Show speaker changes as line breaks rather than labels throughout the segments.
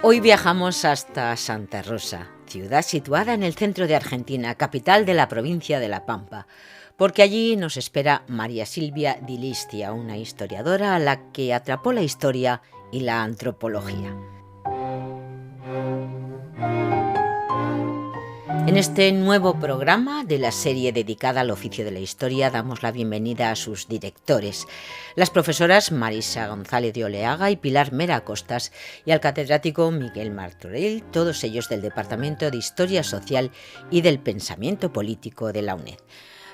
Hoy viajamos hasta Santa Rosa, ciudad situada en el centro de Argentina, capital de la provincia de La Pampa, porque allí nos espera María Silvia Di Listia, una historiadora a la que atrapó la historia y la antropología. En este nuevo programa de la serie dedicada al oficio de la historia damos la bienvenida a sus directores, las profesoras Marisa González de Oleaga y Pilar Mera Costas, y al catedrático Miguel Martorell, todos ellos del Departamento de Historia Social y del Pensamiento Político de la UNED.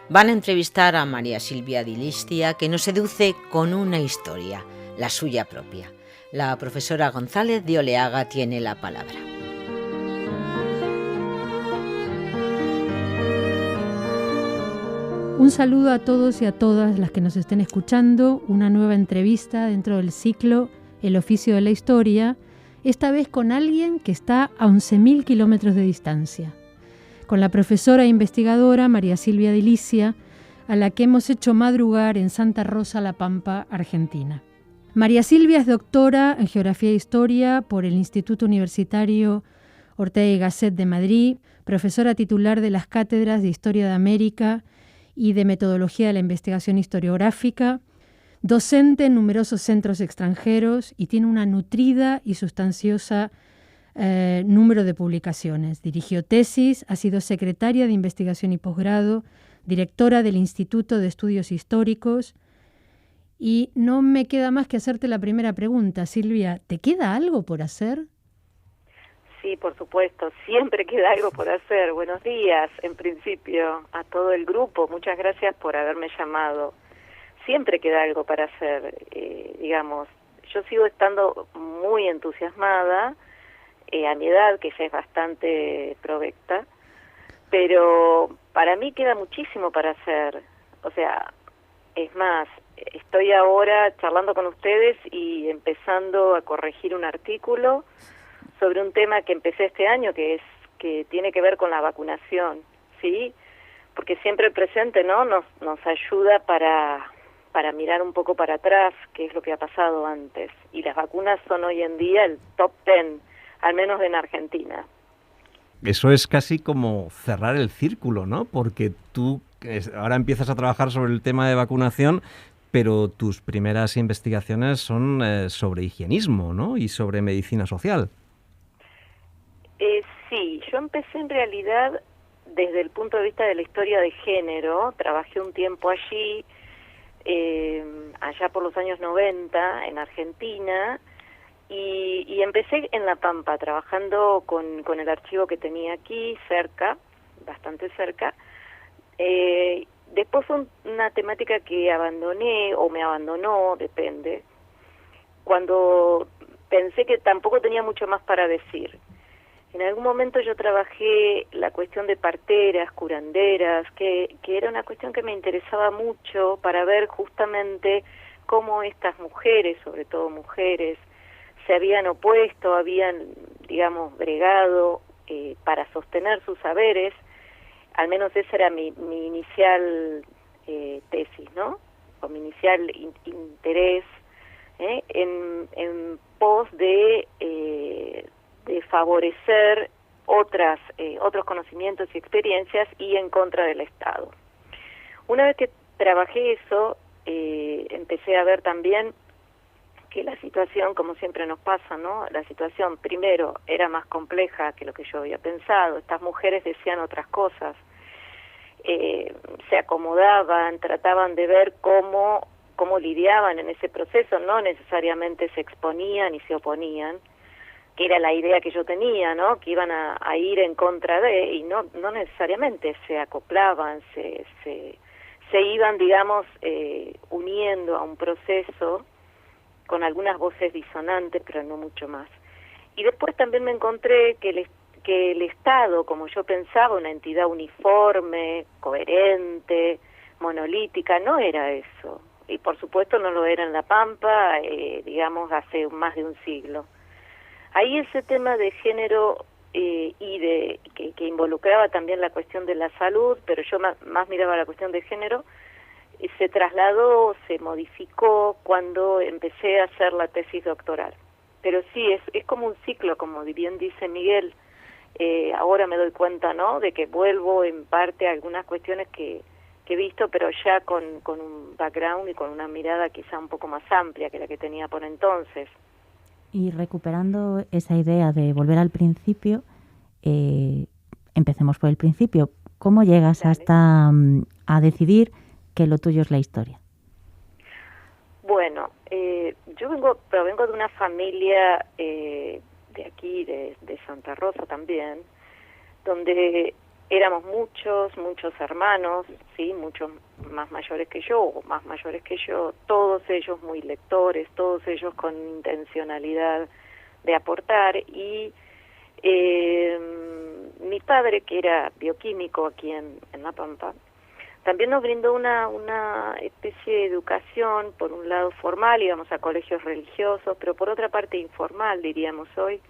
Van a entrevistar a María Silvia Di Listia, que nos seduce con una historia, la suya propia. La profesora González de Oleaga tiene la palabra.
Un saludo a todos y a todas las que nos estén escuchando, una nueva entrevista dentro del ciclo El oficio de la historia, esta vez con alguien que está a 11.000 kilómetros de distancia, con la profesora e investigadora María Silvia Di Listia, a la que hemos hecho madrugar en Santa Rosa, La Pampa, Argentina. María Silvia es doctora en Geografía e Historia por el Instituto Universitario Ortega y Gasset de Madrid, profesora titular de las cátedras de Historia de América y de Metodología de la Investigación Historiográfica, docente en numerosos centros extranjeros y tiene una nutrida y sustanciosa número de publicaciones. Dirigió tesis, ha sido secretaria de Investigación y Posgrado, directora del Instituto de Estudios Históricos. Y no me queda más que hacerte la primera pregunta, Silvia. ¿Te queda algo por hacer?
Sí, por supuesto, siempre queda algo por hacer. Buenos días, en principio, a todo el grupo. Muchas gracias por haberme llamado. Siempre queda algo para hacer, digamos. Yo sigo estando muy entusiasmada, a mi edad, que ya es bastante provecta, pero para mí queda muchísimo para hacer. O sea, es más, estoy ahora charlando con ustedes y empezando a corregir un artículo sobre un tema que empecé este año, que tiene que ver con la vacunación, ¿sí? Porque siempre el presente, ¿no?, nos ayuda para mirar un poco para atrás qué es lo que ha pasado antes. Y las vacunas son hoy en día el top 10, al menos en Argentina.
Eso es casi como cerrar el círculo, ¿no? Porque tú ahora empiezas a trabajar sobre el tema de vacunación, pero tus primeras investigaciones son sobre higienismo, ¿no? Y sobre medicina social.
Sí, yo empecé en realidad desde el punto de vista de la historia de género. Trabajé un tiempo allí, allá por los años 90, en Argentina, y empecé en La Pampa, trabajando con el archivo que tenía aquí, cerca, bastante cerca. Después fue una temática que abandoné, o me abandonó, depende, cuando pensé que tampoco tenía mucho más para decir. En algún momento yo trabajé la cuestión de parteras, curanderas, que era una cuestión que me interesaba mucho para ver justamente cómo estas mujeres, sobre todo mujeres, se habían opuesto, habían, digamos, bregado para sostener sus saberes. Al menos ese era mi inicial tesis, ¿no? O mi inicial interés en pos de favorecer otros conocimientos y experiencias y en contra del Estado. Una vez que trabajé eso, empecé a ver también que la situación, como siempre nos pasa, ¿no? La situación, primero, era más compleja que lo que yo había pensado. Estas mujeres decían otras cosas, se acomodaban, trataban de ver cómo lidiaban en ese proceso, no necesariamente se exponían y se oponían, que era la idea que yo tenía, ¿no?, que iban a ir en contra de, y no necesariamente se acoplaban, se iban, digamos, uniendo a un proceso con algunas voces disonantes, pero no mucho más. Y después también me encontré que el Estado, como yo pensaba, una entidad uniforme, coherente, monolítica, no era eso. Y por supuesto no lo era en La Pampa, digamos, hace más de un siglo. Ahí ese tema de género y que involucraba también la cuestión de la salud, pero yo más miraba la cuestión de género, se trasladó, se modificó cuando empecé a hacer la tesis doctoral. pero sí, es como un ciclo, como bien dice Miguel. Ahora me doy cuenta, ¿no?, de que vuelvo en parte a algunas cuestiones que he visto, pero ya con un background y con una mirada quizá un poco más amplia que la que tenía por entonces.
Y recuperando esa idea de volver al principio, empecemos por el principio. ¿Cómo llegas hasta a decidir que lo tuyo es la historia?
Bueno, yo provengo de una familia de aquí, de Santa Rosa también, donde éramos muchos hermanos, sí, muchos más mayores que yo, o más mayores que yo, todos ellos muy lectores, todos ellos con intencionalidad de aportar, y mi padre, que era bioquímico aquí en La Pampa, también nos brindó una especie de educación, por un lado formal, íbamos a colegios religiosos, pero por otra parte informal, diríamos hoy,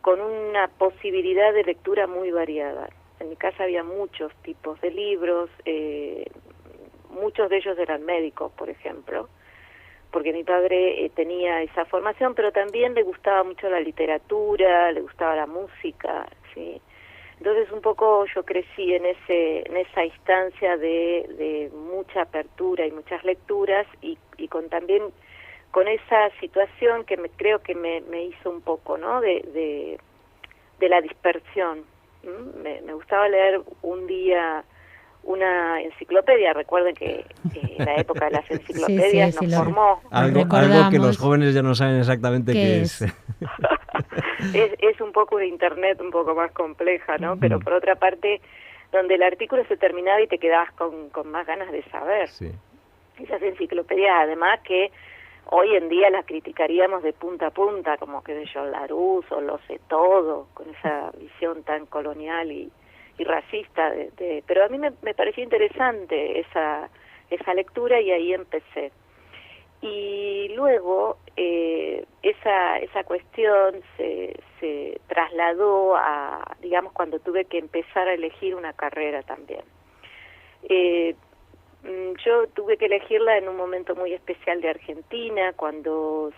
con una posibilidad de lectura muy variada. En mi casa había muchos tipos de libros, muchos de ellos eran médicos, por ejemplo, porque mi padre tenía esa formación, pero también le gustaba mucho la literatura, le gustaba la música, ¿sí? Entonces un poco yo crecí en esa instancia de mucha apertura y muchas lecturas, y también con esa situación que creo que me hizo un poco, ¿no?, de la dispersión. Me gustaba leer un día una enciclopedia. Recuerden que la época de las enciclopedias nos formó.
Algo que los jóvenes ya no saben exactamente qué es.
Es un poco de internet un poco más compleja, ¿no? Pero por otra parte, donde el artículo se terminaba y te quedabas con más ganas de saber. Sí. Esas enciclopedias, además, que hoy en día las criticaríamos de punta a punta, como qué sé yo, Larousse o Lo sé todo, con esa visión tan colonial y racista. Pero a mí me pareció interesante esa lectura, y ahí empecé. Y luego esa cuestión se trasladó a, digamos, cuando tuve que empezar a elegir una carrera también. Yo tuve que elegirla en un momento muy especial de Argentina, cuando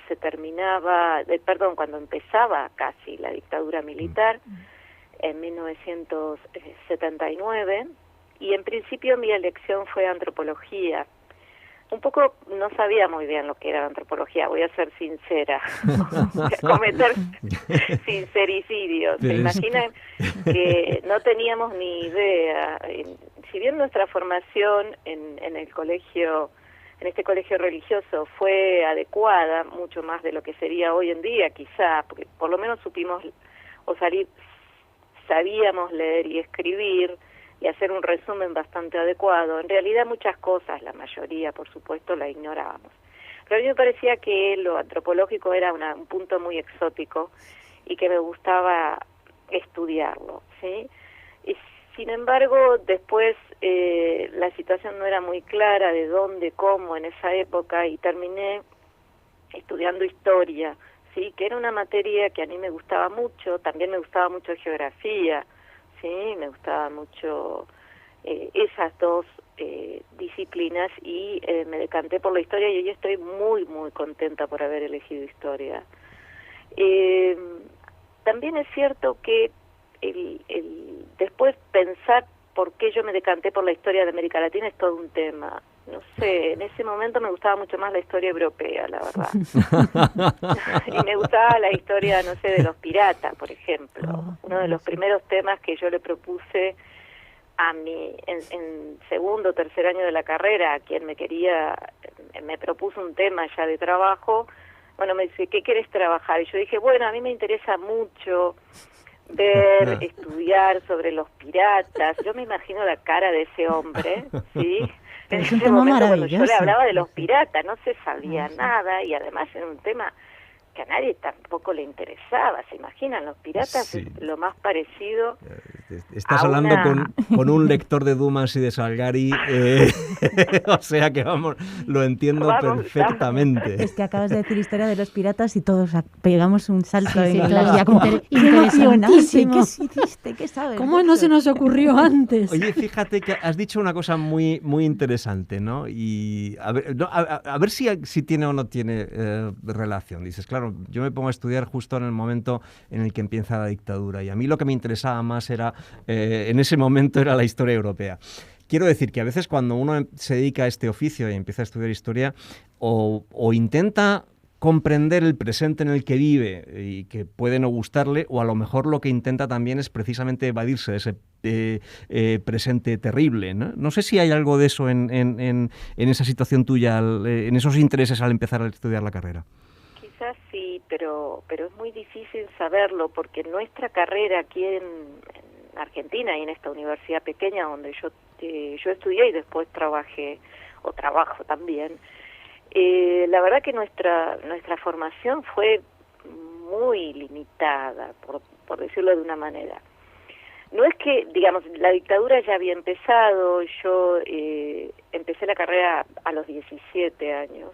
cuando empezaba casi la dictadura militar, en 1979, y en principio mi elección fue antropología. Un poco no sabía muy bien lo que era antropología, voy a ser sincera, cometer sincericidios. ¿Se imaginan que no teníamos ni idea? Si bien nuestra formación en este colegio religioso fue adecuada, mucho más de lo que sería hoy en día, quizá, porque por lo menos sabíamos leer y escribir y hacer un resumen bastante adecuado. En realidad muchas cosas, la mayoría, por supuesto, la ignorábamos. Pero a mí me parecía que lo antropológico era un punto muy exótico y que me gustaba estudiarlo, ¿sí? Y sin embargo, después la situación no era muy clara de dónde, cómo en esa época, y terminé estudiando historia, ¿sí? Que era una materia que a mí me gustaba mucho, también me gustaba mucho geografía, sí, me gustaba mucho esas dos disciplinas, y me decanté por la historia, y hoy estoy muy, muy contenta por haber elegido historia. También es cierto que después pensar por qué yo me decanté por la historia de América Latina es todo un tema. No sé, en ese momento me gustaba mucho más la historia europea, la verdad. Y me gustaba la historia, no sé, de los piratas, por ejemplo. Uno de los primeros temas que yo le propuse a en segundo o tercer año de la carrera, a quien me propuso un tema ya de trabajo. Bueno, me dice, ¿qué quieres trabajar? Y yo dije, bueno, a mí me interesa mucho ver, estudiar sobre los piratas. Yo me imagino la cara de ese hombre, ¿sí? En ese momento, cuando yo le hablaba de los piratas, no se sabía nada, y además era un tema que a nadie tampoco le interesaba. ¿Se imaginan? Los piratas es lo más parecido
Estás hablando con un lector de Dumas y de Salgari, o sea que vamos, lo entiendo perfectamente.
Es que acabas de decir historia de los piratas y todos pegamos un salto
Sí,
en
claro.
la como
Interesantísimo.
¿Qué hiciste? ¿Qué sabes?
¿Cómo no se nos ocurrió antes?
Oye, fíjate que has dicho una cosa muy, muy interesante, ¿no? Y a ver si tiene o no tiene relación. Dices, claro, yo me pongo a estudiar justo en el momento en el que empieza la dictadura y a mí lo que me interesaba más era, en ese momento, era la historia europea. Quiero decir que a veces cuando uno se dedica a este oficio y empieza a estudiar historia, o intenta comprender el presente en el que vive y que puede no gustarle, o a lo mejor lo que intenta también es precisamente evadirse de ese presente terrible, ¿no? No sé si hay algo de eso en esa situación tuya, en esos intereses al empezar a estudiar la carrera.
Quizás sí, pero es muy difícil saberlo, porque nuestra carrera aquí en Argentina y en esta universidad pequeña donde yo estudié y después trabajé o trabajo también, la verdad que nuestra formación fue muy limitada, por decirlo de una manera. No es que, digamos, la dictadura ya había empezado, yo empecé la carrera a los 17 años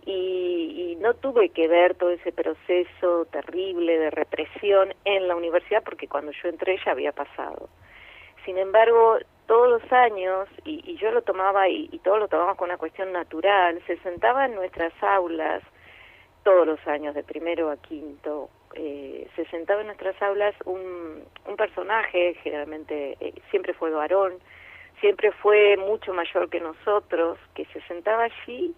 y no tuve que ver todo ese proceso terrible de represión en la universidad porque cuando yo entré ya había pasado. Sin embargo, todos los años, y yo lo tomaba, y todos lo tomamos con una cuestión natural, se sentaba en nuestras aulas, todos los años, de primero a quinto, se sentaba en nuestras aulas un personaje, generalmente siempre fue varón, siempre fue mucho mayor que nosotros, que se sentaba allí,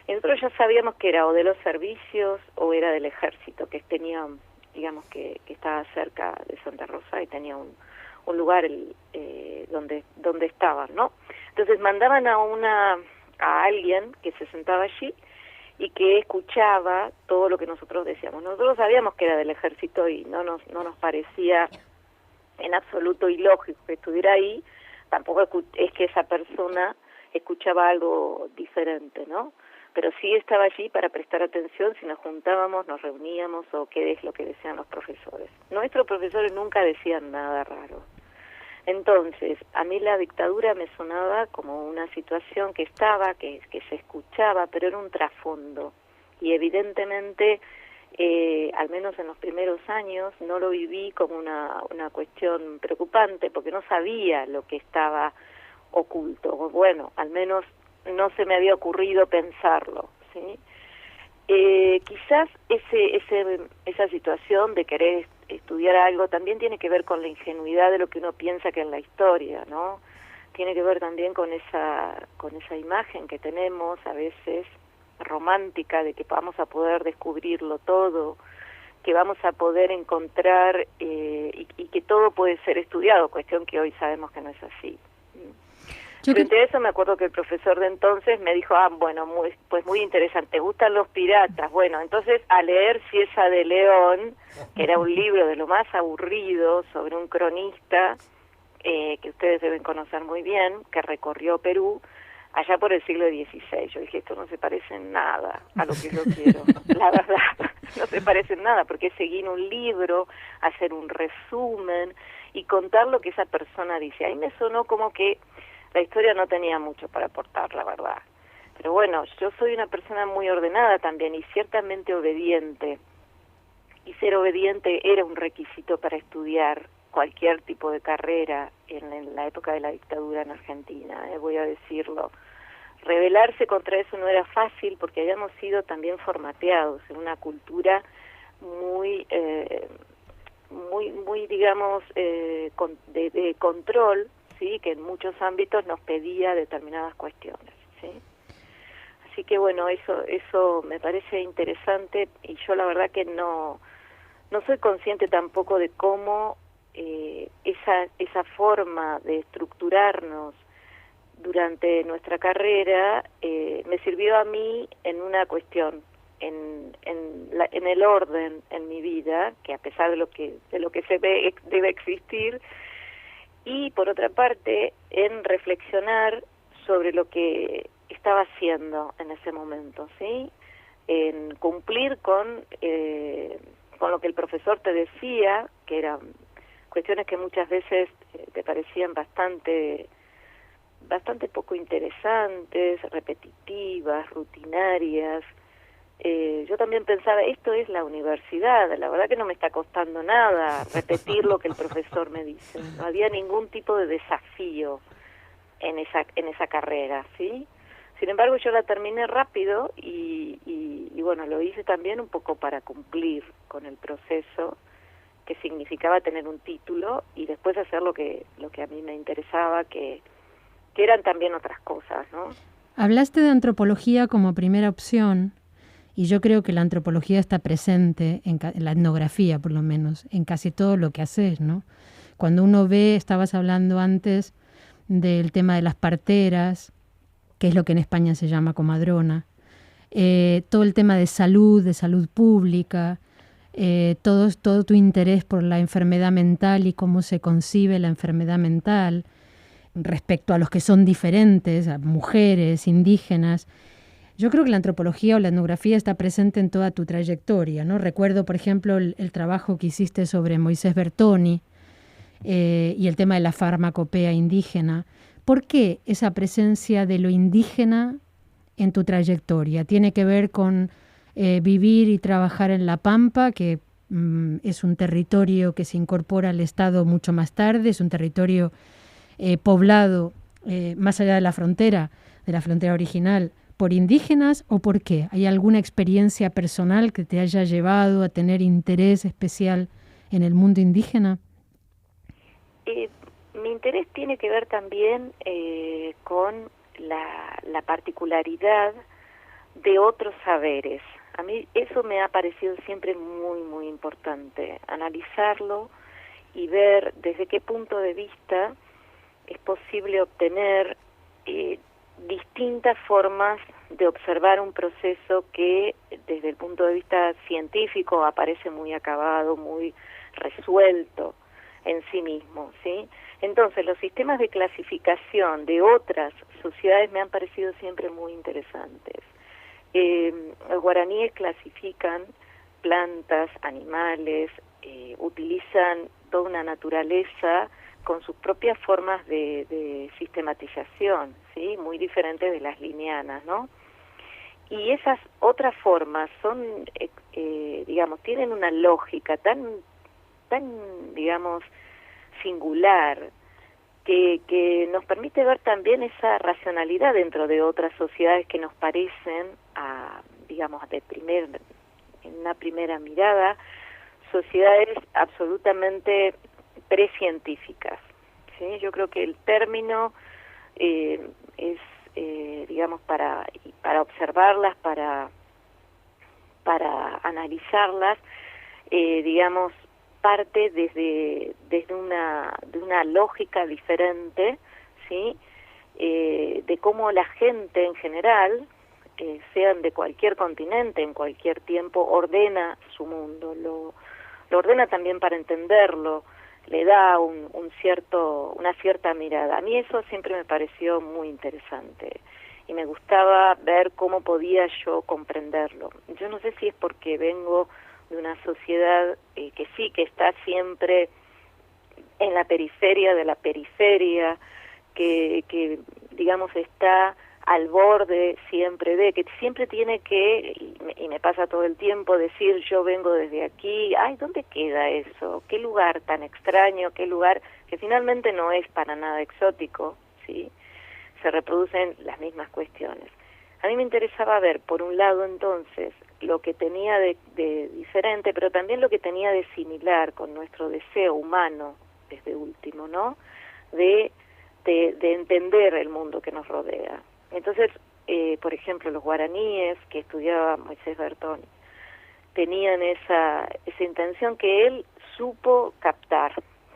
y nosotros ya sabíamos que era o de los servicios o era del ejército, que tenía, digamos, que estaba cerca de Santa Rosa y tenía un lugar donde estaban, ¿no? Entonces mandaban a alguien que se sentaba allí y que escuchaba todo lo que nosotros decíamos. Nosotros sabíamos que era del ejército y no nos parecía en absoluto ilógico que estuviera ahí, tampoco es que esa persona escuchaba algo diferente, ¿no? Pero sí estaba allí para prestar atención si nos juntábamos, nos reuníamos o qué es lo que decían los profesores. Nuestros profesores nunca decían nada raro. Entonces, a mí la dictadura me sonaba como una situación que se escuchaba, pero era un trasfondo. Y evidentemente, al menos en los primeros años, no lo viví como una cuestión preocupante, porque no sabía lo que estaba oculto. Bueno, al menos no se me había ocurrido pensarlo, ¿sí? Quizás esa situación de querer estudiar algo también tiene que ver con la ingenuidad de lo que uno piensa que es la historia, ¿no? Tiene que ver también con esa imagen que tenemos a veces romántica de que vamos a poder descubrirlo todo, que vamos a poder encontrar y que todo puede ser estudiado, cuestión que hoy sabemos que no es así. Frente a eso me acuerdo que el profesor de entonces me dijo, bueno, pues muy interesante, ¿te gustan los piratas? Bueno, entonces a leer Cieza de León, que era un libro de lo más aburrido sobre un cronista que ustedes deben conocer muy bien, que recorrió Perú allá por el siglo XVI. Yo dije, esto no se parece en nada a lo que yo quiero, la verdad, no se parece en nada, porque es seguir un libro, hacer un resumen y contar lo que esa persona dice. Ahí me sonó como que la historia no tenía mucho para aportar, la verdad. Pero bueno, yo soy una persona muy ordenada también y ciertamente obediente. Y ser obediente era un requisito para estudiar cualquier tipo de carrera en la época de la dictadura en Argentina, voy a decirlo. Rebelarse contra eso no era fácil porque habíamos sido también formateados en una cultura muy digamos, de control, ¿sí? Que en muchos ámbitos nos pedía determinadas cuestiones, ¿sí? Así que bueno, eso me parece interesante y yo la verdad que no soy consciente tampoco de cómo esa forma de estructurarnos durante nuestra carrera me sirvió a mí en una cuestión, en el orden en mi vida, que a pesar de lo que se ve debe existir, y por otra parte en reflexionar sobre lo que estaba haciendo en ese momento, ¿sí? En cumplir con lo que el profesor te decía, que era cuestiones que muchas veces te parecían bastante poco interesantes, repetitivas, rutinarias. Yo también pensaba, esto es la universidad, la verdad que no me está costando nada repetir lo que el profesor me dice. No había ningún tipo de desafío en esa carrera, ¿sí? Sin embargo, yo la terminé rápido y bueno, lo hice también un poco para cumplir con el proceso, que significaba tener un título y después hacer lo que a mí me interesaba, que eran también otras cosas, ¿no?
Hablaste de antropología como primera opción, y yo creo que la antropología está presente, en la etnografía por lo menos, en casi todo lo que haces, ¿no? Cuando uno ve, estabas hablando antes del tema de las parteras, que es lo que en España se llama comadrona, todo el tema de salud pública, todo tu interés por la enfermedad mental y cómo se concibe la enfermedad mental respecto a los que son diferentes, a mujeres, indígenas. Yo creo que la antropología o la etnografía está presente en toda tu trayectoria, ¿no? Recuerdo, por ejemplo, el trabajo que hiciste sobre Moisés Bertoni y el tema de la farmacopea indígena. ¿Por qué esa presencia de lo indígena en tu trayectoria? ¿Tiene que ver con vivir y trabajar en La Pampa, que es un territorio que se incorpora al Estado mucho más tarde, es un territorio poblado más allá de la frontera original, por indígenas, o por qué? ¿Hay alguna experiencia personal que te haya llevado a tener interés especial en el mundo indígena?
Mi interés tiene que ver también con la particularidad de otros saberes. A mí eso me ha parecido siempre muy, muy importante, analizarlo y ver desde qué punto de vista es posible obtener distintas formas de observar un proceso que desde el punto de vista científico aparece muy acabado, muy resuelto en sí mismo, ¿sí? Entonces, los sistemas de clasificación de otras sociedades me han parecido siempre muy interesantes. Los guaraníes clasifican plantas, animales, utilizan toda una naturaleza con sus propias formas de sistematización, ¿sí? Muy diferentes de las lineanas, ¿no? Y esas otras formas son, digamos, tienen una lógica tan, digamos, singular, que nos permite ver también esa racionalidad dentro de otras sociedades que nos parecen, digamos, en una primera mirada, sociedades absolutamente precientíficas, ¿sí? Yo creo que el término es, digamos, para observarlas, para analizarlas, digamos, parte desde una lógica diferente, ¿sí? De cómo la gente en general, sean de cualquier continente, en cualquier tiempo, ordena su mundo, lo ordena también para entenderlo, le da una cierta mirada. A mí eso siempre me pareció muy interesante y me gustaba ver cómo podía yo comprenderlo. Yo no sé si es porque vengo de una sociedad que está siempre en la periferia de la periferia, que digamos está al borde siempre que siempre tiene que, y me pasa todo el tiempo, decir yo vengo desde aquí, ay, ¿dónde queda eso? ¿Qué lugar tan extraño? ¿Qué lugar que finalmente no es para nada exótico? ¿Sí? Se reproducen las mismas cuestiones. A mí me interesaba ver, por un lado, entonces, lo que tenía de diferente, pero también lo que tenía de similar con nuestro deseo humano, desde último, ¿no? De entender el mundo que nos rodea. Entonces, por ejemplo, los guaraníes que estudiaba Moisés Bertoni tenían esa intención que él supo captar,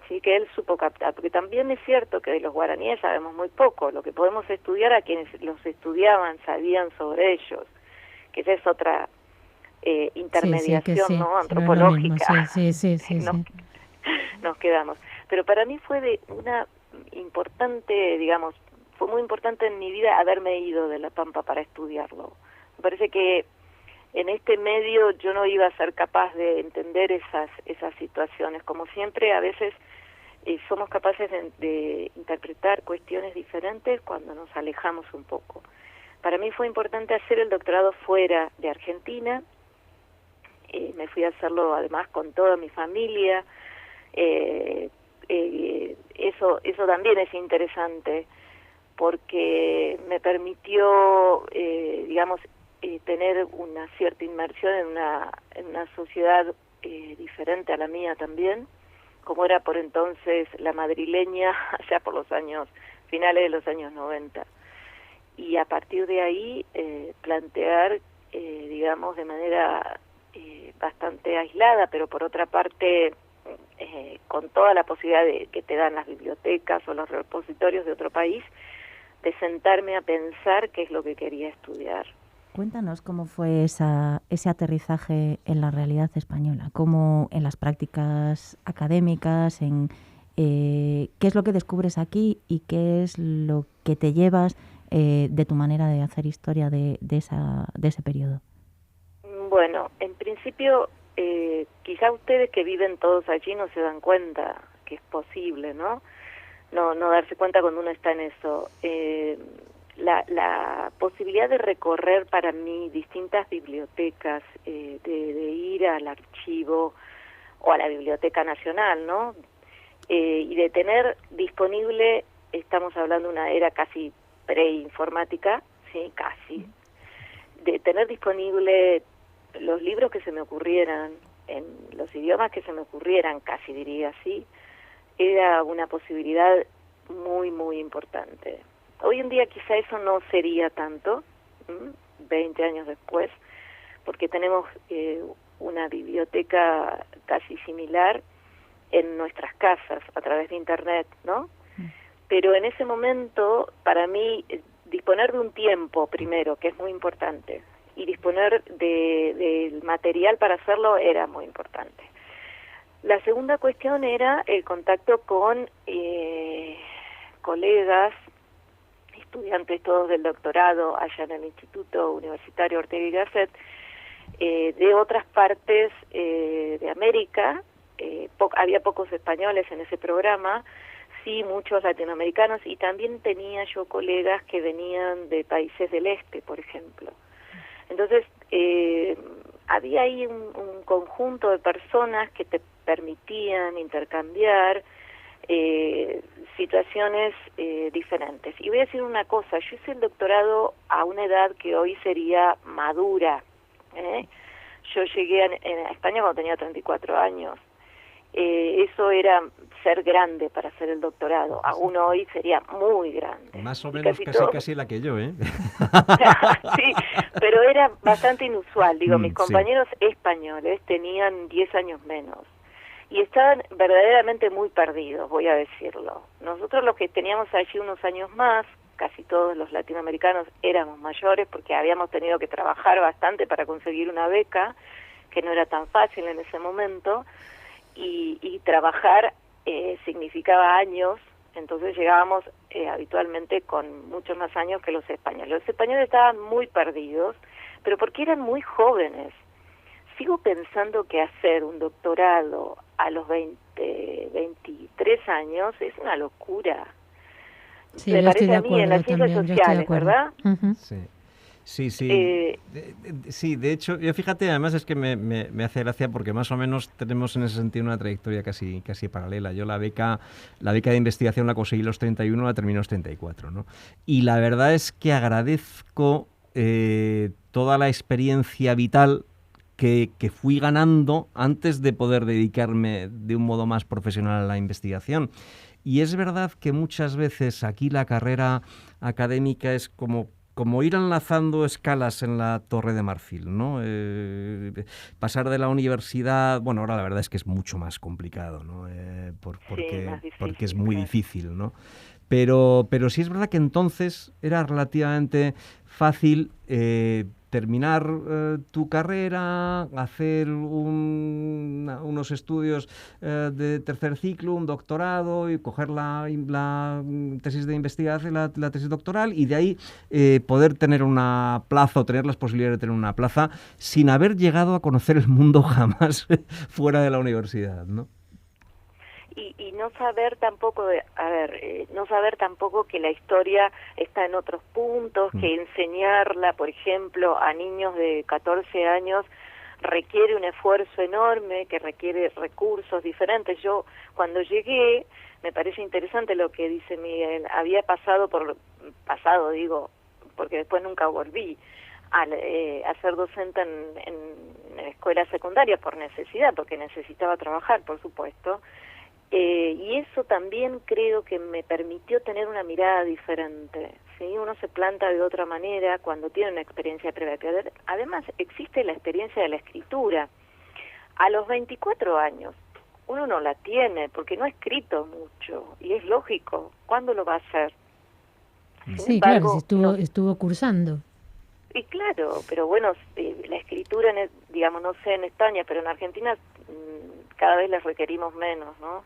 ¿sí? Porque también es cierto que de los guaraníes sabemos muy poco, lo que podemos estudiar a quienes los estudiaban sabían sobre ellos, que esa es otra intermediación, ¿no? Antropológica.
Sí.
Nos quedamos. Pero para mí fue de una importante, digamos, fue muy importante en mi vida haberme ido de La Pampa para estudiarlo. Me parece que en este medio yo no iba a ser capaz de entender esas situaciones. Como siempre, a veces somos capaces de interpretar cuestiones diferentes cuando nos alejamos un poco. Para mí fue importante hacer el doctorado fuera de Argentina. Me fui a hacerlo además con toda mi familia. Eso también es interesante porque me permitió, tener una cierta inmersión en una sociedad diferente a la mía también, como era por entonces la madrileña, allá por los años, finales de los años 90. Y a partir de ahí plantear, de manera bastante aislada, pero por otra parte con toda la posibilidad que te dan las bibliotecas o los repositorios de otro país, de sentarme a pensar qué es lo que quería estudiar.
Cuéntanos cómo fue ese aterrizaje en la realidad española, cómo en las prácticas académicas, qué es lo que descubres aquí y qué es lo que te llevas de tu manera de hacer historia de ese periodo.
Bueno, en principio, quizá ustedes que viven todos allí no se dan cuenta que es posible, ¿no? No darse cuenta cuando uno está en eso. La posibilidad de recorrer para mí distintas bibliotecas, de ir al archivo o a la Biblioteca Nacional, ¿no? Y de tener disponible, estamos hablando de una era casi preinformática, sí, casi, de tener disponible los libros que se me ocurrieran, en los idiomas que se me ocurrieran, casi diría así, era una posibilidad muy, muy importante. Hoy en día quizá eso no sería tanto, 20 años después, porque tenemos una biblioteca casi similar en nuestras casas a través de Internet, ¿no? Pero en ese momento, para mí, disponer de un tiempo primero, que es muy importante, y disponer del material para hacerlo era muy importante. La segunda cuestión era el contacto con colegas, estudiantes todos del doctorado allá en el Instituto Universitario Ortega y Gasset, de otras partes de América. Había pocos españoles en ese programa, sí muchos latinoamericanos, y también tenía yo colegas que venían de países del este, por ejemplo. Entonces, había ahí un conjunto de personas que te permitían intercambiar situaciones diferentes. Y voy a decir una cosa, yo hice el doctorado a una edad que hoy sería madura. Yo llegué a España cuando tenía 34 años. Eso era ser grande para hacer el doctorado. Aún hoy sería muy grande.
Más o menos casi la que yo, ¿eh?
Sí, pero era bastante inusual. Digo, mis compañeros españoles tenían 10 años menos y estaban verdaderamente muy perdidos, voy a decirlo. Nosotros los que teníamos allí unos años más, casi todos los latinoamericanos éramos mayores porque habíamos tenido que trabajar bastante para conseguir una beca, que no era tan fácil en ese momento, y trabajar significaba años, entonces llegábamos habitualmente con muchos más años que los españoles. Los españoles estaban muy perdidos, pero porque eran muy jóvenes. Sigo pensando que hacer un doctorado a los 23 años es una locura.
Sí,
me parece a mí en las
también,
ciencias sociales, ¿verdad?
Uh-huh.
Sí. Sí. Sí, de hecho, yo fíjate, además es que me hace gracia porque más o menos tenemos en ese sentido una trayectoria casi paralela. Yo la beca de investigación la conseguí a los 31, la terminé a los 34, ¿no? Y la verdad es que agradezco toda la experiencia vital que fui ganando antes de poder dedicarme de un modo más profesional a la investigación. Y es verdad que muchas veces aquí la carrera académica es como ir enlazando escalas en la Torre de Marfil, ¿no? Pasar de la universidad, bueno, ahora la verdad es que es mucho más complicado, ¿no? Porque es muy difícil, ¿no? Pero sí es verdad que entonces era relativamente fácil terminar tu carrera, hacer unos estudios de tercer ciclo, un doctorado, y coger la tesis de investigación, la tesis doctoral, y de ahí poder tener una plaza o tener las posibilidades de tener una plaza sin haber llegado a conocer el mundo jamás fuera de la universidad, ¿no?
y no saber tampoco, no saber tampoco que la historia está en otros puntos, que enseñarla, por ejemplo, a niños de 14 años requiere un esfuerzo enorme, que requiere recursos diferentes. Yo, cuando llegué, me parece interesante lo que dice Miguel, había pasado digo, porque después nunca volví a ser docente en escuela secundaria por necesidad, porque necesitaba trabajar, por supuesto, y eso también creo que me permitió tener una mirada diferente, ¿sí? Uno se planta de otra manera cuando tiene una experiencia previa, pero además existe la experiencia de la escritura. A los 24 años uno no la tiene porque no ha escrito mucho, y es lógico, ¿cuándo lo va a hacer?
Sin embargo, claro, si estuvo cursando.
Y claro, pero bueno, la escritura, digamos, no sé en España, pero en Argentina cada vez la requerimos menos, ¿no?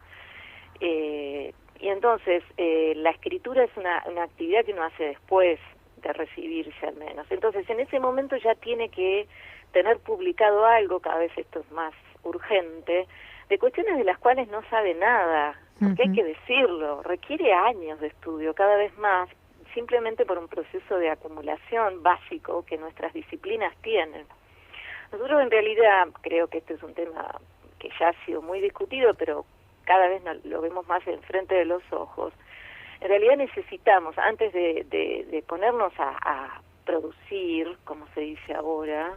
Y entonces, la escritura es una actividad que uno hace después de recibirse al menos. Entonces, en ese momento ya tiene que tener publicado algo, cada vez esto es más urgente, de cuestiones de las cuales no sabe nada, porque hay que decirlo, requiere años de estudio, cada vez más, simplemente por un proceso de acumulación básico que nuestras disciplinas tienen. Nosotros en realidad, creo que este es un tema que ya ha sido muy discutido, pero cada vez lo vemos más enfrente de los ojos. En realidad necesitamos, antes de ponernos a producir, como se dice ahora,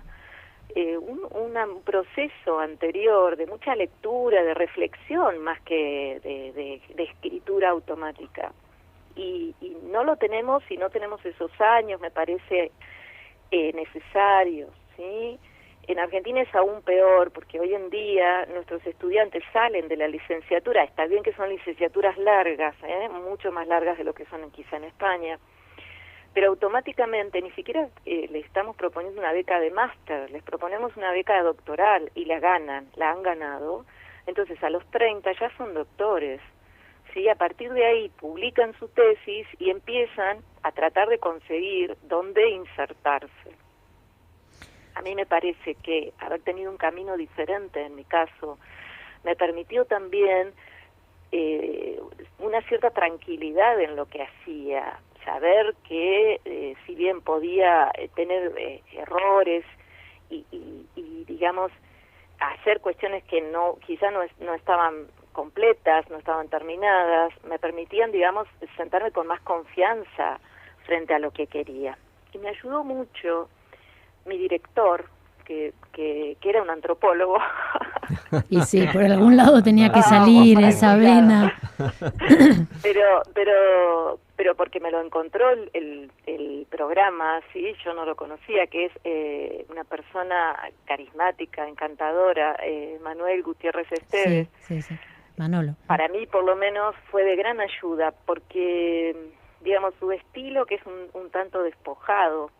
un proceso anterior de mucha lectura, de reflexión, más que de escritura automática. Y no lo tenemos, y no tenemos esos años, me parece necesarios, ¿sí? En Argentina es aún peor, porque hoy en día nuestros estudiantes salen de la licenciatura, está bien que son licenciaturas largas, mucho más largas de lo que son quizá en España, pero automáticamente ni siquiera le estamos proponiendo una beca de máster, les proponemos una beca doctoral y la han ganado, entonces a los 30 ya son doctores. ¿Sí? A partir de ahí publican su tesis y empiezan a tratar de conseguir dónde insertarse. A mí me parece que haber tenido un camino diferente en mi caso me permitió también una cierta tranquilidad en lo que hacía, saber que si bien podía tener errores y digamos hacer cuestiones que quizá no estaban completas, no estaban terminadas, me permitían, digamos, sentarme con más confianza frente a lo que quería. Y me ayudó mucho mi director, que era un antropólogo.
Y sí, por algún lado tenía que salir esa vena.
Pero porque me lo encontró el programa, sí, yo no lo conocía, que es una persona carismática, encantadora, Manuel Gutiérrez Esteves.
Sí. Manolo.
Para mí, por lo menos, fue de gran ayuda, porque, digamos, su estilo, que es un tanto despojado,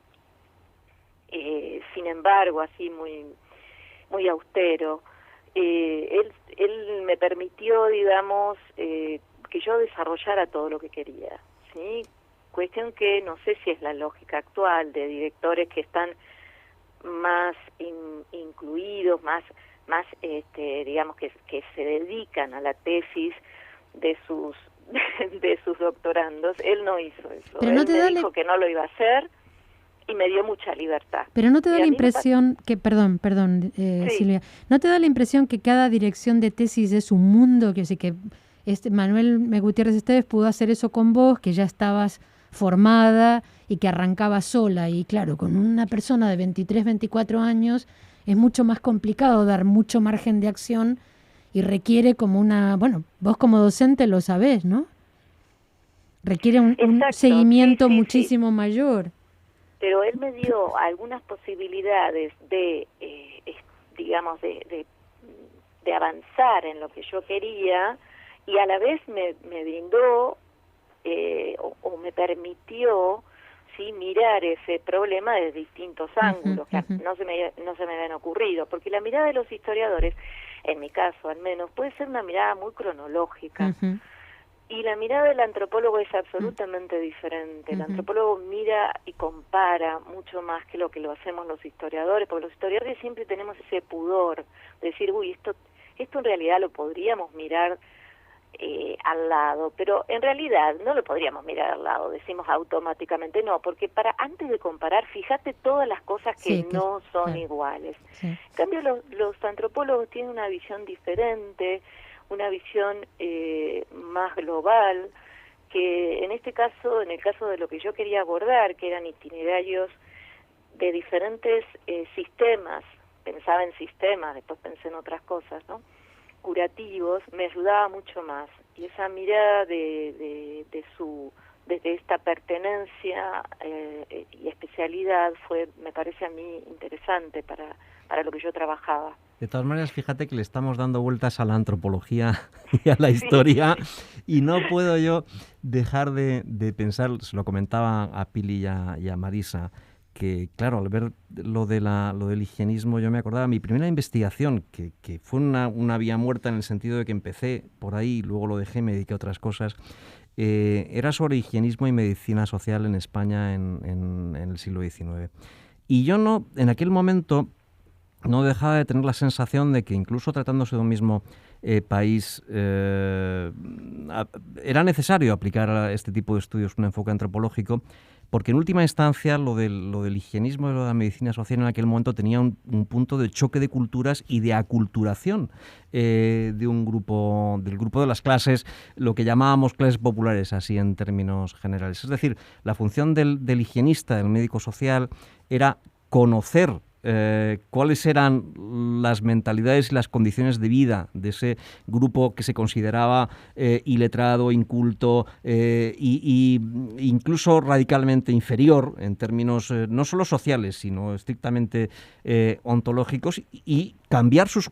sin embargo, así muy austero, él me permitió, digamos, que yo desarrollara todo lo que quería, ¿sí? Cuestión que no sé si es la lógica actual de directores que están más incluidos, más digamos que se dedican a la tesis de sus doctorandos. Él no hizo eso.
Pero
él me dijo que no lo iba a hacer y me dio mucha libertad.
Pero no te da la impresión que, perdón,
sí.
Silvia, ¿no te da la impresión que cada dirección de tesis es un mundo? Que sí, que Manuel Gutiérrez Esteves pudo hacer eso con vos, que ya estabas formada y que arrancaba sola, y claro, con una persona de 23, 24 años es mucho más complicado dar mucho margen de acción y requiere como vos como docente lo sabés, ¿no? Requiere un seguimiento muchísimo mayor.
Pero él me dio algunas posibilidades de, digamos, de avanzar en lo que yo quería, y a la vez me brindó o me permitió, sí, mirar ese problema desde distintos ángulos que no se me habían ocurrido, porque la mirada de los historiadores, en mi caso al menos, puede ser una mirada muy cronológica, y la mirada del antropólogo es absolutamente diferente. El antropólogo mira y compara mucho más que lo hacemos los historiadores, porque los historiadores siempre tenemos ese pudor de decir, uy, esto en realidad lo podríamos mirar al lado, pero en realidad no lo podríamos mirar al lado, decimos automáticamente no, porque antes de comparar, fíjate todas las cosas que no son iguales. Sí. En cambio, los antropólogos tienen una visión diferente, una visión más global, que en este caso, en el caso de lo que yo quería abordar, que eran itinerarios de diferentes sistemas, pensaba en sistemas, después pensé en otras cosas, ¿no?, curativos, me ayudaba mucho más. Y esa mirada desde esta pertenencia y especialidad me parece a mí interesante para lo que yo trabajaba.
De todas maneras, fíjate que le estamos dando vueltas a la antropología y a la historia, y no puedo yo dejar de pensar, se lo comentaba a Pili y a Marisa, que claro, al ver lo del higienismo, yo me acordaba, mi primera investigación, que fue una vía muerta en el sentido de que empecé por ahí, luego lo dejé, me dediqué a otras cosas, era sobre higienismo y medicina social en España en el siglo XIX. Y yo en aquel momento no dejaba de tener la sensación de que incluso tratándose de un mismo país, era necesario aplicar a este tipo de estudios un enfoque antropológico, porque en última instancia lo del higienismo y lo de la medicina social en aquel momento tenía un punto de choque de culturas y de aculturación del grupo de las clases, lo que llamábamos clases populares, así en términos generales. Es decir, la función del higienista, del médico social, era conocer cuáles eran las mentalidades y las condiciones de vida de ese grupo que se consideraba iletrado, inculto y incluso radicalmente inferior en términos no solo sociales, sino estrictamente ontológicos, y cambiar sus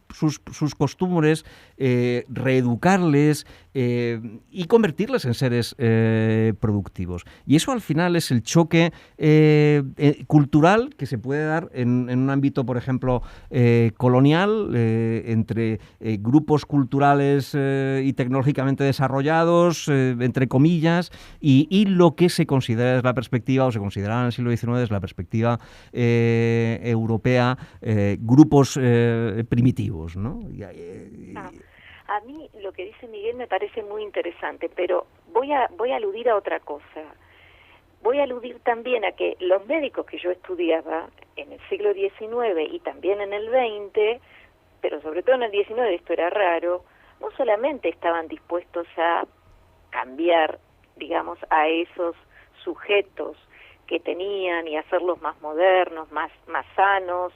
costumbres, reeducarles y convertirles en seres productivos. Y eso al final es el choque cultural que se puede dar en un ámbito, por ejemplo, colonial, entre grupos culturales y tecnológicamente desarrollados, entre comillas, y lo que se considera es la perspectiva, o se consideraba en el siglo XIX, es la perspectiva europea, grupos primitivos, ¿no?
A mí lo que dice Miguel me parece muy interesante, pero voy a aludir a otra cosa. Voy a aludir también a que los médicos que yo estudiaba en el siglo XIX y también en el XX, pero sobre todo en el XIX, esto era raro, no solamente estaban dispuestos a cambiar, digamos, a esos sujetos que tenían y hacerlos más modernos, más sanos,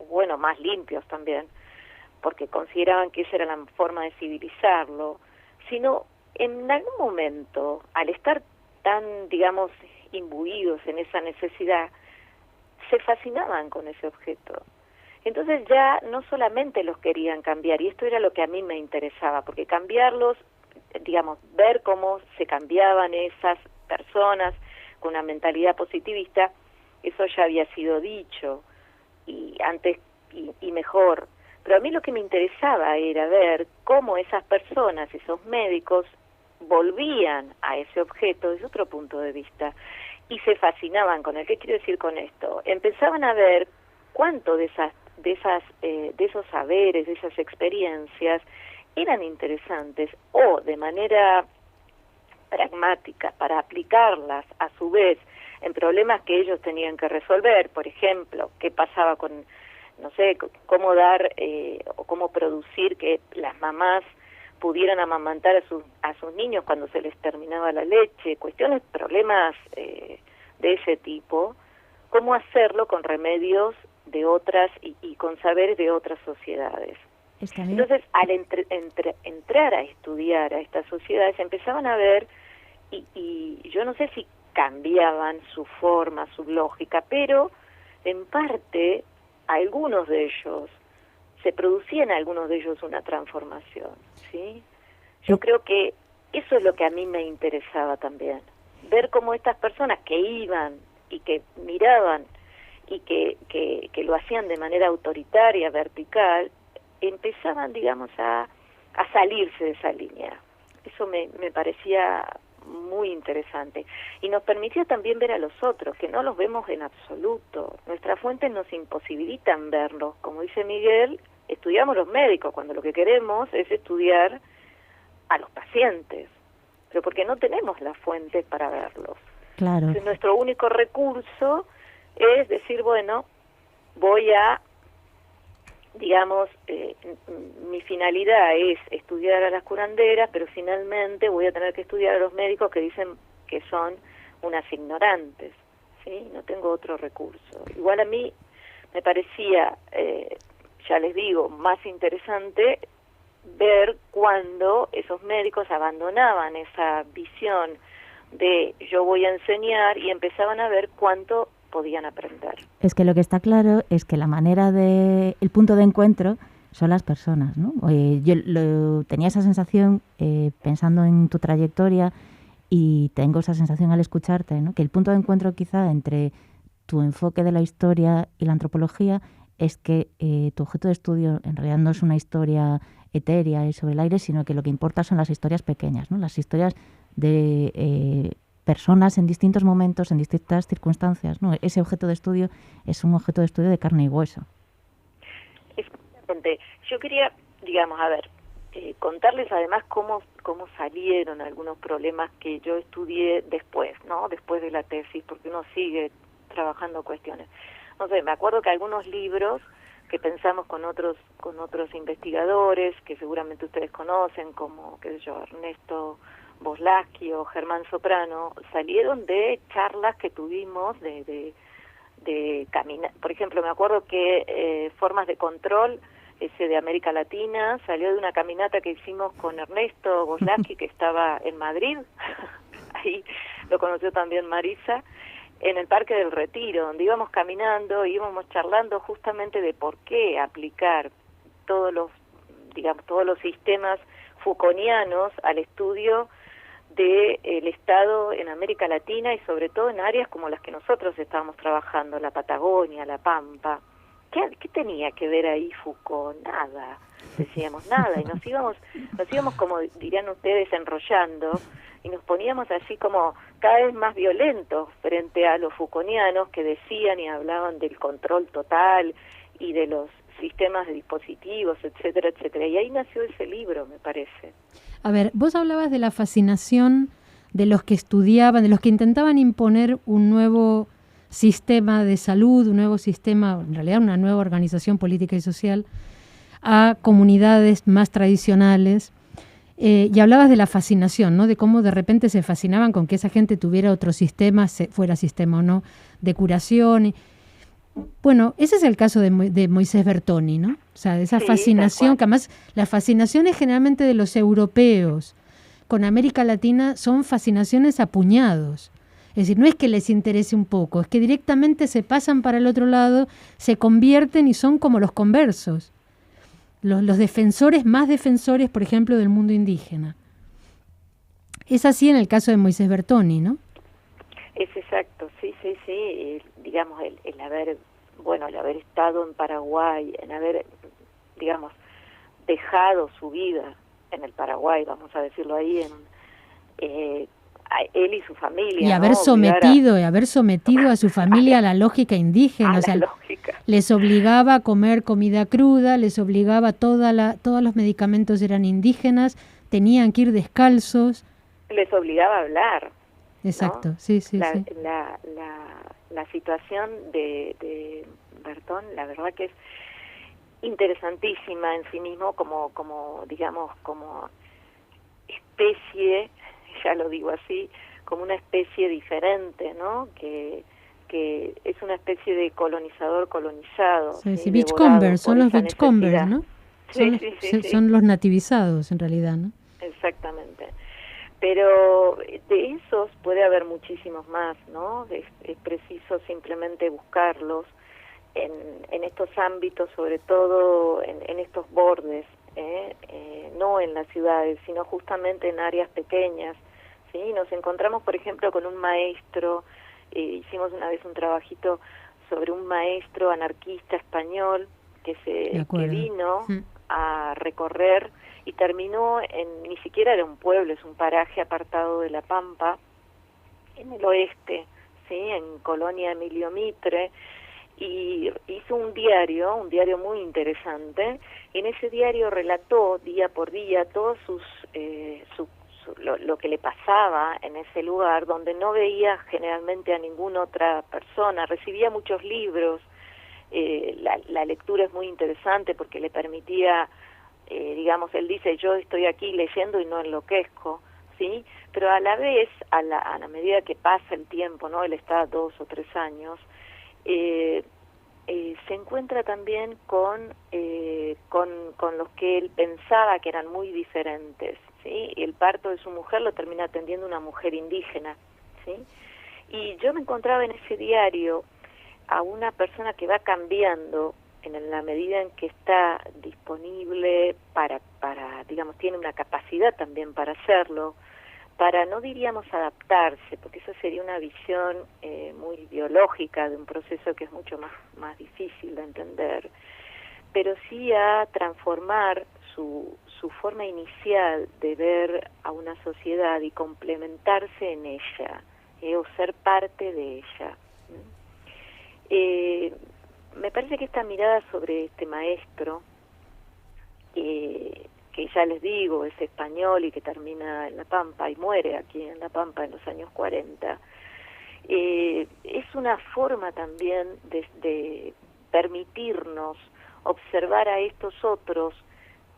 bueno, más limpios también, porque consideraban que esa era la forma de civilizarlo, sino en algún momento, al estar tan, digamos, imbuidos en esa necesidad, se fascinaban con ese objeto. Entonces ya no solamente los querían cambiar, y esto era lo que a mí me interesaba, porque cambiarlos, digamos, ver cómo se cambiaban esas personas con una mentalidad positivista, eso ya había sido dicho, y antes y mejor. Pero a mí lo que me interesaba era ver cómo esas personas, esos médicos, volvían a ese objeto desde otro punto de vista y se fascinaban con él. ¿Qué quiero decir con esto? Empezaban a ver cuánto de esos saberes, de esas experiencias eran interesantes o de manera pragmática para aplicarlas a su vez en problemas que ellos tenían que resolver. Por ejemplo, qué pasaba con, no sé, cómo dar o cómo producir que las mamás pudieran amamantar a sus niños cuando se les terminaba la leche, problemas de ese tipo, cómo hacerlo con remedios de otras y con saberes de otras sociedades. Entonces, al entrar a estudiar a estas sociedades, empezaban a ver, y yo no sé si cambiaban su forma, su lógica, pero en parte, algunos de ellos, se producía en algunos de ellos una transformación, ¿sí? Yo creo que eso es lo que a mí me interesaba también, ver cómo estas personas que iban y que miraban y que lo hacían de manera autoritaria, vertical, empezaban, digamos, a salirse de esa línea. Eso me parecía muy interesante. Y nos permitía también ver a los otros, que no los vemos en absoluto. Nuestras fuentes nos imposibilitan verlos. Como dice Miguel, estudiamos los médicos cuando lo que queremos es estudiar a los pacientes, pero porque no tenemos las fuentes para verlos.
Claro.
Entonces, nuestro único recurso es decir, bueno, voy a, digamos, mi finalidad es estudiar a las curanderas, pero finalmente voy a tener que estudiar a los médicos que dicen que son unas ignorantes, ¿sí? No tengo otro recurso. Igual a mí me parecía, ya les digo, más interesante ver cuando esos médicos abandonaban esa visión de yo voy a enseñar y empezaban a ver cuánto podían aprender.
Es que lo que está claro es que la manera de, el punto de encuentro son las personas, ¿no? Yo tenía esa sensación pensando en tu trayectoria y tengo esa sensación al escucharte, ¿no? Que el punto de encuentro quizá entre tu enfoque de la historia y la antropología es que tu objeto de estudio en realidad no es una historia etérea y sobre el aire, sino que lo que importa son las historias pequeñas, ¿no? Las historias de personas en distintos momentos, en distintas circunstancias, ¿no? Ese objeto de estudio es un objeto de estudio de carne y hueso.
Exactamente. Yo quería, digamos, a ver, contarles además cómo salieron algunos problemas que yo estudié después, ¿no? Después de la tesis, porque uno sigue trabajando cuestiones. No sé, me acuerdo que algunos libros que pensamos con otros investigadores, que seguramente ustedes conocen, como, qué sé yo, Ernesto Boslaski o Germán Soprano, salieron de charlas que tuvimos de caminar. Por ejemplo, me acuerdo que Formas de Control, ese de América Latina, salió de una caminata que hicimos con Ernesto Boslaski, que estaba en Madrid, ahí lo conoció también Marisa, en el Parque del Retiro, donde íbamos caminando, íbamos charlando justamente de por qué aplicar todos los sistemas Foucaultianos al estudio del Estado en América Latina y sobre todo en áreas como las que nosotros estábamos trabajando, la Patagonia, la Pampa. ¿Qué tenía que ver ahí Foucault? Nada, decíamos nada, y nos íbamos como dirían ustedes enrollando y nos poníamos así como cada vez más violentos frente a los Foucaultianos que decían y hablaban del control total y de los sistemas de dispositivos, etcétera, etcétera. Y ahí nació ese libro, me parece.
A ver, vos hablabas de la fascinación de los que estudiaban, de los que intentaban imponer un nuevo sistema de salud, un nuevo sistema, en realidad una nueva organización política y social, a comunidades más tradicionales. Y hablabas de la fascinación, ¿no? De cómo de repente se fascinaban con que esa gente tuviera otro sistema, fuera sistema o no, de curación. Bueno, ese es el caso de Moisés Bertoni, ¿no? O sea, de esa fascinación, que además las fascinaciones generalmente de los europeos con América Latina son fascinaciones a puñados. Es decir, no es que les interese un poco, es que directamente se pasan para el otro lado, se convierten y son como los conversos. Los defensores, más defensores, por ejemplo, del mundo indígena. Es así en el caso de Moisés Bertoni, ¿no?
Es exacto, sí. Digamos, el haber estado en Paraguay, en haber, digamos, dejado su vida en el Paraguay, vamos a decirlo ahí, a él y su familia.
Y haber sometido a su familia a la lógica indígena. Les obligaba a comer comida cruda, les obligaba, todos los medicamentos eran indígenas, tenían que ir descalzos.
Les obligaba a hablar.
Exacto, ¿no? Sí.
La situación de Bertón, la verdad que es interesantísima en sí mismo como digamos, como especie, ya lo digo así, como una especie diferente, ¿no? Que es una especie de colonizador colonizado.
Sí, beachcombers, son los beachcombers, ¿no? Son los nativizados en realidad, ¿no?
Exactamente. Pero de esos puede haber muchísimos más, ¿no? Es preciso simplemente buscarlos en estos ámbitos, sobre todo en estos bordes, no en las ciudades, sino justamente en áreas pequeñas, ¿sí? Nos encontramos, por ejemplo, con un maestro, hicimos una vez un trabajito sobre un maestro anarquista español que vino a recorrer y terminó ni siquiera era un pueblo, es un paraje apartado de La Pampa, en el oeste, ¿sí? En Colonia Emilio Mitre, y hizo un diario muy interesante, y en ese diario relató día por día todos sus lo que le pasaba en ese lugar, donde no veía generalmente a ninguna otra persona. Recibía muchos libros, la lectura es muy interesante porque le permitía, digamos, él dice, yo estoy aquí leyendo y no enloquezco, ¿sí? Pero a la vez, a la medida que pasa el tiempo, ¿no? Él está 2 o 3 años, se encuentra también con los que él pensaba que eran muy diferentes, ¿sí? Y el parto de su mujer lo termina atendiendo una mujer indígena, ¿sí? Y yo me encontraba en ese diario a una persona que va cambiando en la medida en que está disponible para digamos, tiene una capacidad también para hacerlo, para, no diríamos adaptarse, porque eso sería una visión muy biológica de un proceso que es mucho más difícil de entender, pero sí a transformar su forma inicial de ver a una sociedad y complementarse en ella, o ser parte de ella. Me parece que esta mirada sobre este maestro, que ya les digo, es español y que termina en La Pampa y muere aquí en La Pampa en los años 40, es una forma también de permitirnos observar a estos otros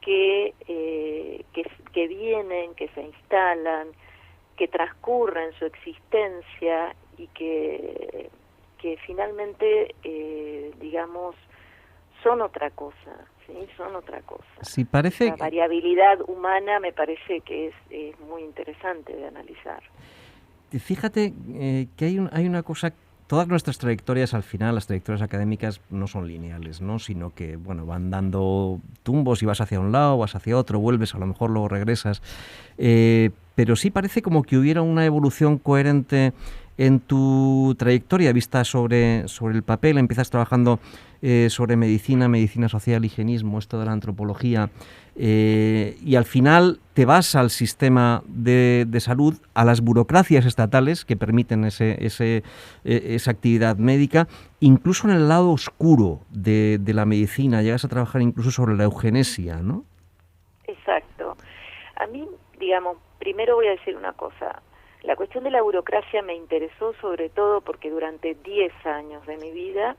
que vienen, que se instalan, que transcurren su existencia y que finalmente, digamos, son otra cosa. Sí, son otra cosa.
Sí, parece...
La variabilidad humana me parece que es muy interesante de analizar.
Fíjate que hay una cosa... Todas nuestras trayectorias, al final, las trayectorias académicas no son lineales, ¿no? Sino que, bueno, van dando tumbos y vas hacia un lado, vas hacia otro, vuelves, a lo mejor luego regresas. Pero sí parece como que hubiera una evolución coherente en tu trayectoria vista sobre el papel. Empiezas trabajando sobre medicina social, higienismo, esto de la antropología, y al final te vas al sistema de salud, a las burocracias estatales que permiten esa actividad médica, incluso en el lado oscuro de la medicina, llegas a trabajar incluso sobre la eugenesia, ¿no?
Exacto. A mí, digamos, primero voy a decir una cosa. La cuestión de la burocracia me interesó sobre todo porque durante 10 años de mi vida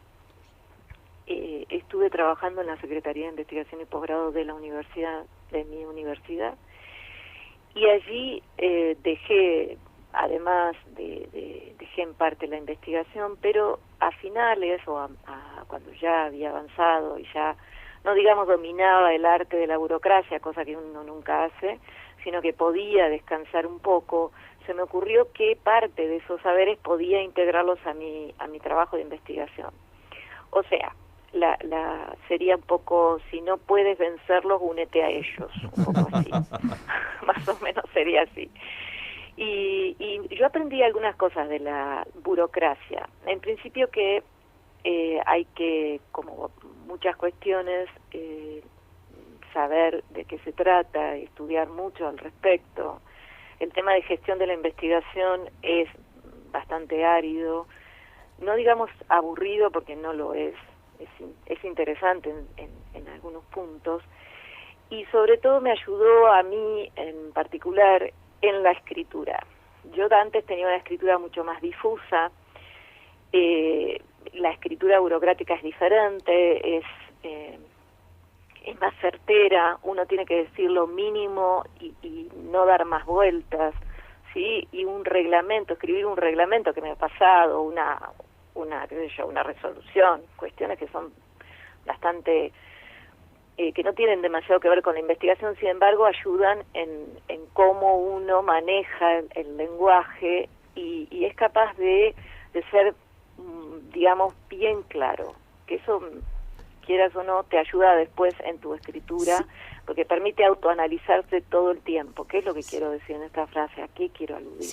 estuve trabajando en la Secretaría de Investigación y Posgrado de mi universidad, y allí dejé, además dejé en parte la investigación, pero a finales o cuando ya había avanzado y ya no digamos dominaba el arte de la burocracia, cosa que uno nunca hace, sino que podía descansar un poco, se me ocurrió que parte de esos saberes podía integrarlos a mi trabajo de investigación. O sea, sería un poco, si no puedes vencerlos, únete a ellos, un poco así. Más o menos sería así. Y yo aprendí algunas cosas de la burocracia. En principio que hay que, como muchas cuestiones, saber de qué se trata, estudiar mucho al respecto. El tema de gestión de la investigación es bastante árido, no digamos aburrido porque no lo es interesante en algunos puntos, y sobre todo me ayudó a mí en particular en la escritura. Yo antes tenía una escritura mucho más difusa, la escritura burocrática es diferente, es más certera, uno tiene que decir lo mínimo y no dar más vueltas, ¿sí? Y escribir un reglamento que me ha pasado, qué sé yo, una resolución, cuestiones que son bastante, que no tienen demasiado que ver con la investigación, sin embargo ayudan en cómo uno maneja el lenguaje y es capaz de ser, digamos, bien claro, que eso, quieras o no, te ayuda después en tu escritura, porque permite autoanalizarse todo el tiempo. ¿Qué es lo que quiero decir en esta frase? ¿A qué quiero aludir?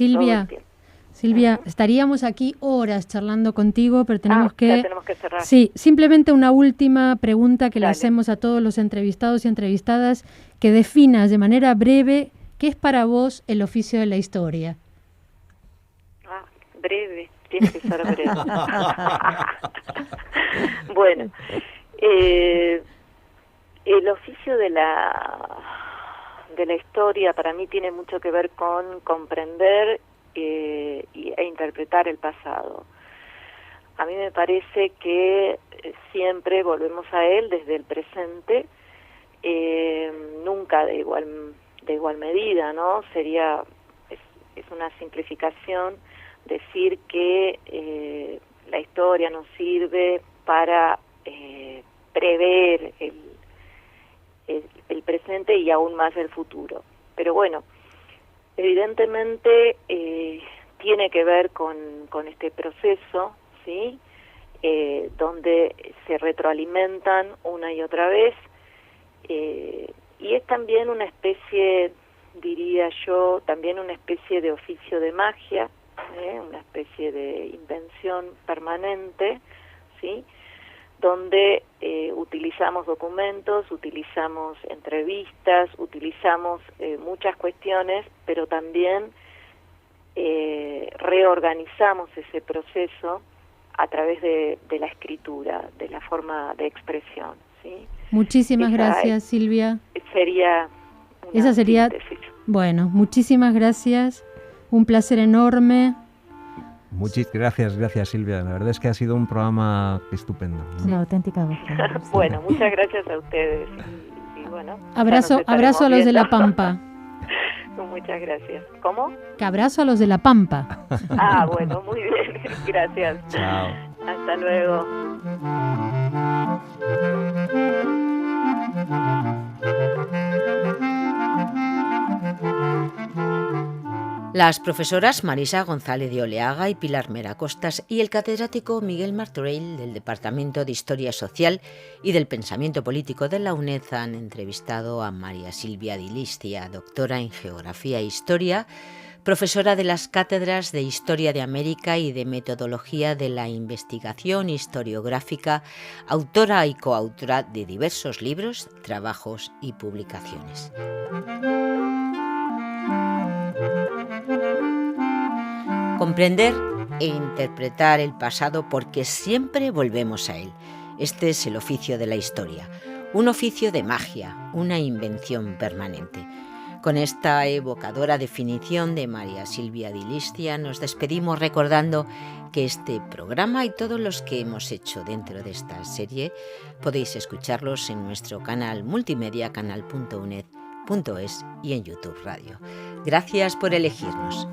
Silvia, estaríamos aquí horas charlando contigo, pero tenemos
ya tenemos que cerrar.
Sí, simplemente una última pregunta que le hacemos a todos los entrevistados y entrevistadas, que definas de manera breve qué es para vos el oficio de la historia.
Breve, tiene que ser breve. Bueno, el oficio de la de la historia para mí tiene mucho que ver con comprender e interpretar el pasado. A mí me parece que siempre volvemos a él desde el presente, nunca de igual medida, ¿no? Es una simplificación decir que la historia nos sirve para prever el presente y aún más el futuro. Pero bueno, evidentemente tiene que ver con este proceso, ¿sí? Donde se retroalimentan una y otra vez, y es también una especie, diría yo, también una especie de oficio de magia, una especie de invención permanente, ¿sí? Donde utilizamos documentos, utilizamos entrevistas, utilizamos muchas cuestiones, pero también reorganizamos ese proceso a través de la escritura, de la forma de expresión, ¿sí?
Muchísimas gracias, Silvia.
Esa
sería,
síntesis.
Bueno, muchísimas gracias. Un placer enorme.
Muchas gracias Silvia. La verdad es que ha sido un programa estupendo, ¿no?
Una auténtica voz.
Bueno, muchas gracias a ustedes. Y bueno,
abrazo a los de La Pampa.
Muchas gracias. ¿Cómo?
Que abrazo a los de La Pampa.
Ah, bueno, muy bien. Gracias.
Chao.
Hasta luego.
Las profesoras Marisa González de Oleaga y Pilar Mera Costas y el catedrático Miguel Martorell del Departamento de Historia Social y del Pensamiento Político de la UNED han entrevistado a María Silvia Di Listia, doctora en Geografía e Historia, profesora de las cátedras de Historia de América y de Metodología de la Investigación Historiográfica, autora y coautora de diversos libros, trabajos y publicaciones. Comprender e interpretar el pasado porque siempre volvemos a él. Este es el oficio de la historia, un oficio de magia, una invención permanente. Con esta evocadora definición de María Silvia Di Listia nos despedimos recordando que este programa y todos los que hemos hecho dentro de esta serie podéis escucharlos en nuestro canal multimedia canal.uned.es y en YouTube Radio. Gracias por elegirnos.